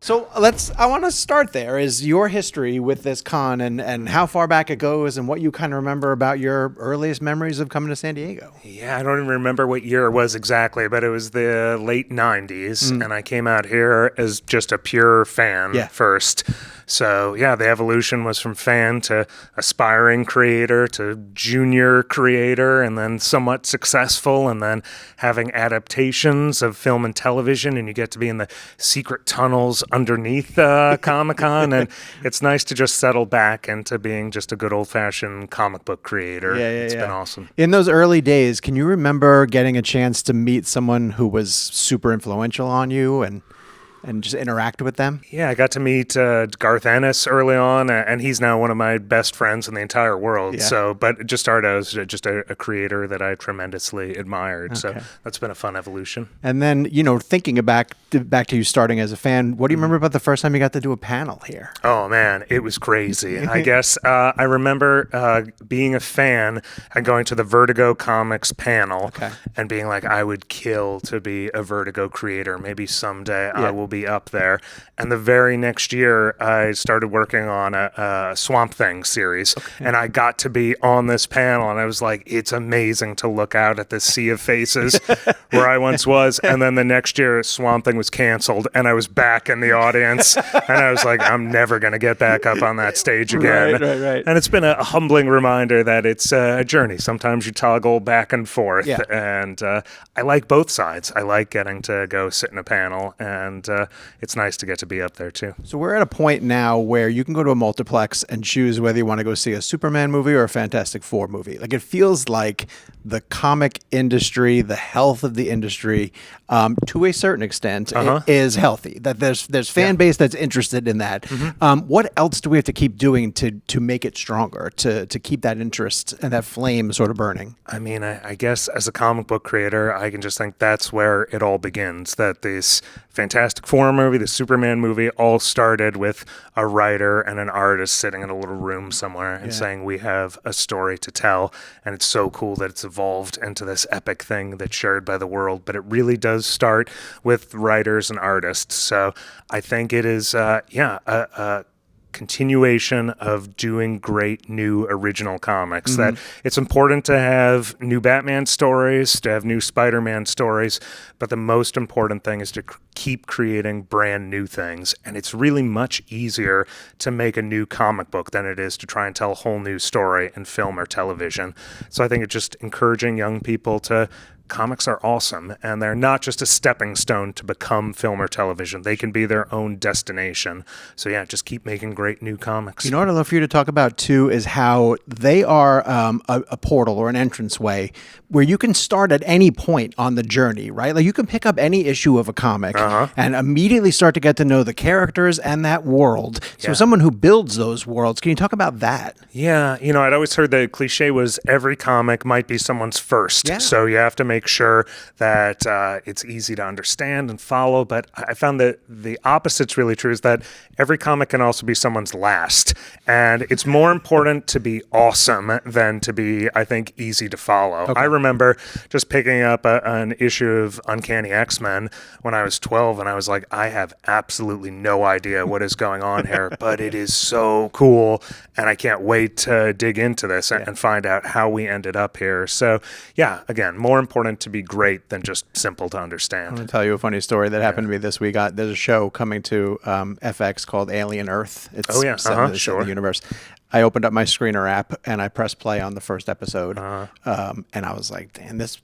So I want to start there, is your history with this con and how far back it goes and what you kind of remember about your earliest memories of coming to San Diego. Yeah, I don't even remember what year it was exactly, but it was the late 90s, and I came out here as just a pure fan first. So, yeah, the evolution was from fan to aspiring creator to junior creator, and then somewhat successful, and then having adaptations of film and television, and you get to be in the secret tunnels underneath Comic-Con, and it's nice to just settle back into being just a good old-fashioned comic book creator. It's been awesome. In those early days, can you remember getting a chance to meet someone who was super influential on you and just interact with them? Yeah, I got to meet Garth Ennis early on, and he's now one of my best friends in the entire world. Yeah. So, but just started as just a creator that I tremendously admired. Okay. So that's been a fun evolution. And then, thinking back to you starting as a fan, what do you remember about the first time you got to do a panel here? Oh, man, it was crazy. I guess I remember being a fan and going to the Vertigo Comics panel and being like, I would kill to be a Vertigo creator. Maybe someday I will be up there. And the very next year, I started working on a Swamp Thing series, and I got to be on this panel, and I was like, it's amazing to look out at this sea of faces where I once was. And then the next year, Swamp Thing was canceled, and I was back in the audience, and I was like, I'm never going to get back up on that stage again. Right. And it's been a humbling reminder that it's a journey. Sometimes you toggle back and forth, and I like both sides. I like getting to go sit in a panel, and it's nice to get to be up there too. So we're at a point now where you can go to a multiplex and choose whether you want to go see a Superman movie or a Fantastic Four movie. Like, it feels like the comic industry, the health of the industry, to a certain extent, is healthy. That there's fan base that's interested in that. What else do we have to keep doing to make it stronger, to keep that interest and that flame sort of burning? I mean, I guess as a comic book creator, I can just think that's where it all begins. That this Fantastic Four movie, the Superman movie, all started with a writer and an artist sitting in a little room somewhere and saying, we have a story to tell. And it's so cool that it's evolved into this epic thing that's shared by the world. But it really does start with writers and artists. So I think it is, a continuation of doing great new original comics. That it's important to have new Batman stories, to have new Spider-Man stories, but the most important thing is to keep creating brand new things. And it's really much easier to make a new comic book than it is to try and tell a whole new story in film or television. So I think it's just encouraging young people to comics are awesome, and they're not just a stepping stone to become film or television. They can be their own destination. So yeah, just keep making great new comics. You know what I'd love for you to talk about too is how they are a portal or an entranceway where you can start at any point on the journey, right? Like, you can pick up any issue of a comic and immediately start to get to know the characters and that world. So someone who builds those worlds, can you talk about that? Yeah, I'd always heard the cliche was every comic might be someone's first. Yeah. So you have to make sure that it's easy to understand and follow. But I found that the opposite's really true, is that every comic can also be someone's last. And it's more important to be awesome than to be, I think, easy to follow. Okay. I remember just picking up an issue of Uncanny X-Men when I was 12, and I was like, I have absolutely no idea what is going on here, but it is so cool, and I can't wait to dig into this and find out how we ended up here. So yeah, again, more important to be great than just simple to understand. I'm going to tell you a funny story that happened to me this week. There's a show coming to FX called Alien Earth. It's set in the universe. I opened up my screener app and I pressed play on the first episode. And I was like, damn, this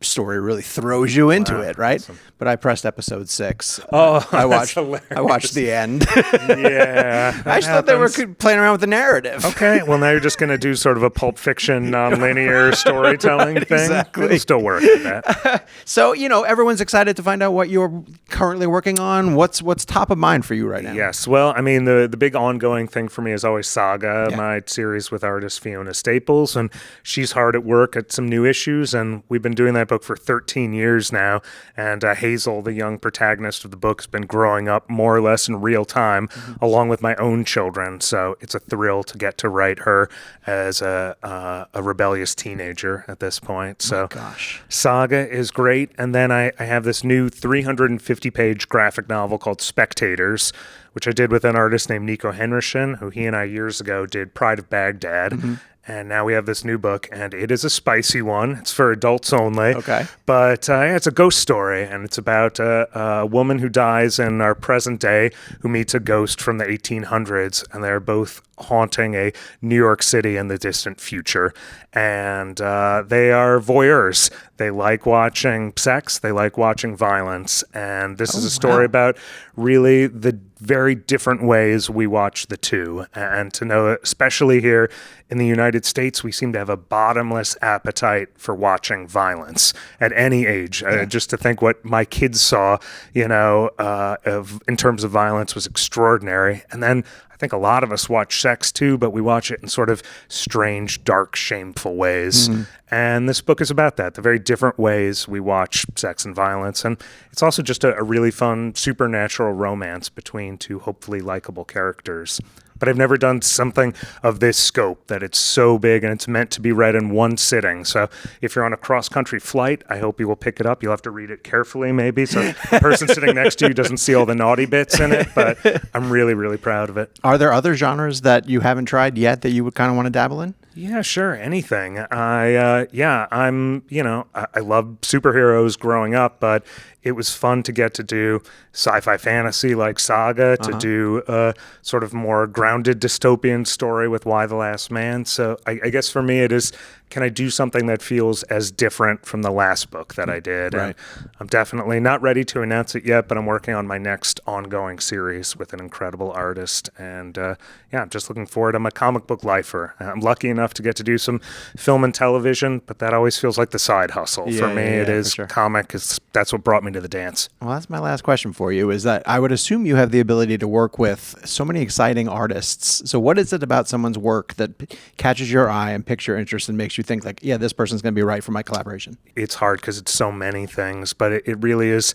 story really throws you into it, right? Awesome. But I pressed episode 6. I watched the end. Yeah. I just thought they were playing around with the narrative. Okay. Well, now you're just going to do sort of a Pulp Fiction non-linear storytelling thing. Exactly. It'll still work with that. So, everyone's excited to find out what you're currently working on. What's top of mind for you right now? Yes. Well, I mean, the big ongoing thing for me is always Saga. my series with artist Fiona Staples, and she's hard at work at some new issues, and we've been doing that book for 13 years now, and Hazel, the young protagonist of the book, has been growing up more or less in real time, along with my own children, so it's a thrill to get to write her as a rebellious teenager at this point. So gosh. Saga is great, and then I have this new 350-page graphic novel called Spectators, which I did with an artist named Nico Henriksen, who he and I years ago did Pride of Baghdad. And now we have this new book, and it is a spicy one. It's for adults only. Okay. But it's a ghost story, and it's about a woman who dies in our present day who meets a ghost from the 1800s, and they're both haunting a New York City in the distant future. And they are voyeurs. They like watching sex. They like watching violence. And this is a story about really the very different ways we watch the two. And to know, especially here in the United States, we seem to have a bottomless appetite for watching violence at any age. Just to think what my kids saw, in terms of violence was extraordinary. And then I think a lot of us watch sex too, but we watch it in sort of strange, dark, shameful ways. And this book is about that, the very different ways we watch sex and violence. And it's also just a really fun supernatural romance between two hopefully likable characters. But I've never done something of this scope, that it's so big and it's meant to be read in one sitting. So if you're on a cross-country flight, I hope you will pick it up. You'll have to read it carefully maybe, so the person sitting next to you doesn't see all the naughty bits in it, but I'm really, really proud of it. Are there other genres that you haven't tried yet that you would kind of want to dabble in? Yeah, sure. Anything. I love superheroes growing up, but it was fun to get to do sci-fi fantasy like Saga, to do a sort of more grounded dystopian story with Y the Last Man. So I guess for me it is, can I do something that feels as different from the last book that I did? Right. And I'm definitely not ready to announce it yet, but I'm working on my next ongoing series with an incredible artist. And I'm just looking forward. I'm a comic book lifer. I'm lucky enough to get to do some film and television, but that always feels like the side hustle. For me, it is comic. That's what brought me to the dance. Well, that's my last question for you, is that I would assume you have the ability to work with so many exciting artists. So what is it about someone's work that catches your eye and piques your interest and makes you think like, yeah, this person's going to be right for my collaboration? It's hard because it's so many things, but it really is,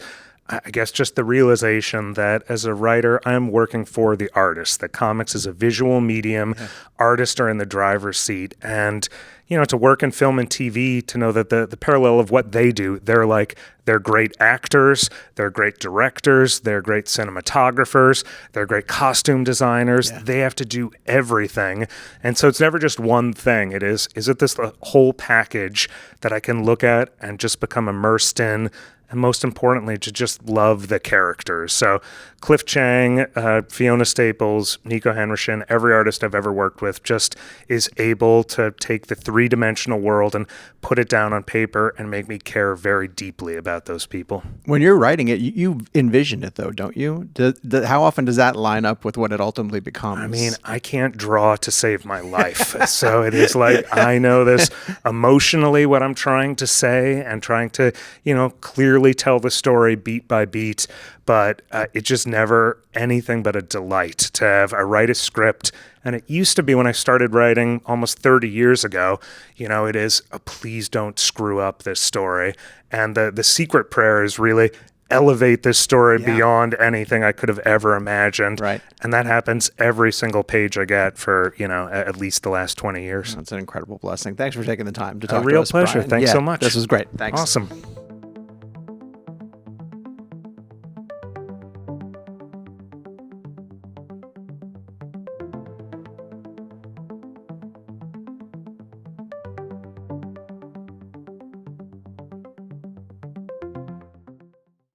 I guess, just the realization that as a writer, I'm working for the artist, that comics is a visual medium. Artists are in the driver's seat. And, to work in film and TV, to know that the parallel of what they do, they're great actors, they're great directors, they're great cinematographers, they're great costume designers. They have to do everything. And so it's never just one thing. Is it this whole package that I can look at and just become immersed in? And most importantly, to just love the characters. So Cliff Chang, Fiona Staples, Nico Henriksen, every artist I've ever worked with just is able to take the three-dimensional world and put it down on paper and make me care very deeply about those people. When you're writing it, you envision it though, don't you? How often does that line up with what it ultimately becomes? I mean, I can't draw to save my life. So it is like, I know this emotionally, what I'm trying to say, and trying to, clearly tell the story beat by beat, but it's just never anything but a delight to write a script. And it used to be, when I started writing almost 30 years ago, it is, please don't screw up this story. And the secret prayer is really, elevate this story beyond anything I could have ever imagined. Right. And that happens every single page I get for, at least the last 20 years. That's an incredible blessing. Thanks for taking the time to talk to us. A real pleasure. Brian. Thanks so much. This was great. Thanks. Awesome.